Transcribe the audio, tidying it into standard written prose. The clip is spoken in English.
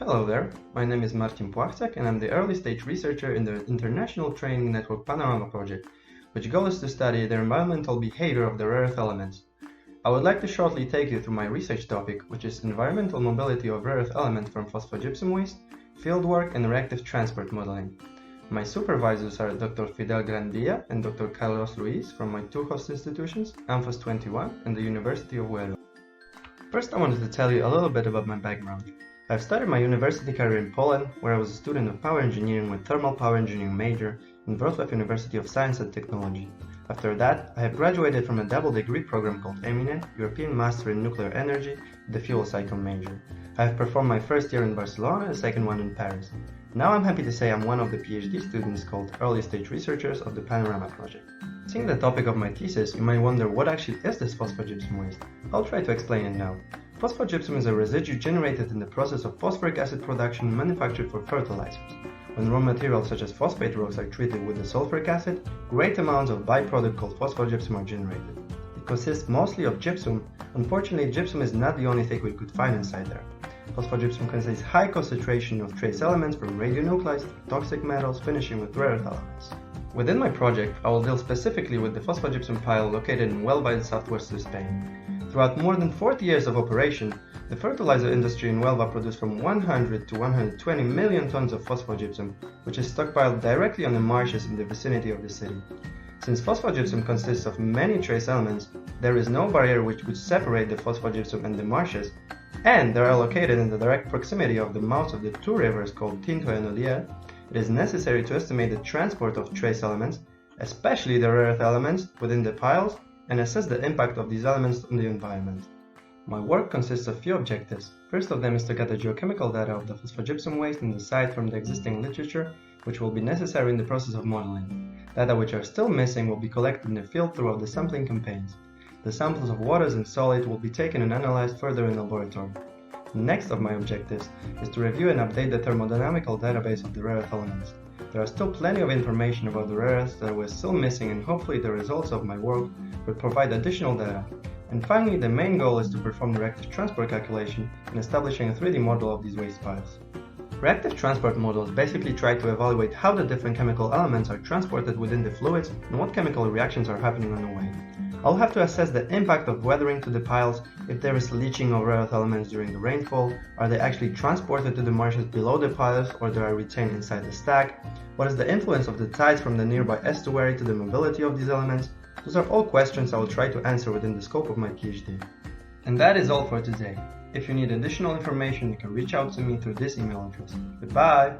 Hello there, my name is Marcin Plachciak and I'm the early stage researcher in the international training network PANORAMA Project, which goal is to study the environmental behavior of the rare earth elements. I would like to shortly take you through my research topic, which is environmental mobility of rare earth elements from phosphogypsum waste, fieldwork and reactive transport modeling. My supervisors are Dr. Fidel Grandia and Dr. Carlos Ruiz from my two host institutions, Amphos21 and the University of Huelva. First, I wanted to tell you a little bit about my background. I've started my university career in Poland, where I was a student of power engineering with thermal power engineering major in Wrocław University of Science and Technology. After that, I have graduated from a double degree program called EMINE, European Master in Nuclear Energy, with the fuel cycle major. I have performed my first year in Barcelona and second one in Paris. Now I'm happy to say I'm one of the PhD students called Early Stage Researchers of the PANORAMA Project. Seeing the topic of my thesis, you might wonder what actually is this phosphogypsum waste. I'll try to explain it now. Phosphogypsum is a residue generated in the process of phosphoric acid production manufactured for fertilizers. When raw materials such as phosphate rocks are treated with the sulfuric acid, great amounts of byproduct called phosphogypsum are generated. It consists mostly of gypsum. Unfortunately, gypsum is not the only thing we could find inside there. Phosphogypsum contains high concentration of trace elements from radionuclides to toxic metals, finishing with rare earth elements. Within my project, I will deal specifically with the phosphogypsum pile located in Huelva in southwest of Spain. Throughout more than 40 years of operation, the fertilizer industry in Huelva produced from 100 to 120 million tons of phosphogypsum, which is stockpiled directly on the marshes in the vicinity of the city. Since phosphogypsum consists of many trace elements, there is no barrier which could separate the phosphogypsum and the marshes, and they are located in the direct proximity of the mouths of the two rivers called Tinto and Odier. It is necessary to estimate the transport of trace elements, especially the rare earth elements, within the piles, and assess the impact of these elements on the environment. My work consists of few objectives. First of them is to gather geochemical data of the phosphogypsum waste in the site from the existing literature, which will be necessary in the process of modeling. Data which are still missing will be collected in the field throughout the sampling campaigns. The samples of waters and solid will be taken and analyzed further in the laboratory. Next of my objectives is to review and update the thermodynamical database of the rare earth elements. There are still plenty of information about the rare earths that were still missing, and hopefully the results of my work will provide additional data. And finally, the main goal is to perform the reactive transport calculation and establishing a 3D model of these waste piles. Reactive transport models basically try to evaluate how the different chemical elements are transported within the fluids and what chemical reactions are happening on the way. I'll have to assess the impact of weathering to the piles, if there is leaching of rare earth elements during the rainfall, are they actually transported to the marshes below the piles or they are retained inside the stack, what is the influence of the tides from the nearby estuary to the mobility of these elements. Those are all questions I will try to answer within the scope of my PhD. And that is all for today. If you need additional information, you can reach out to me through this email address. Goodbye!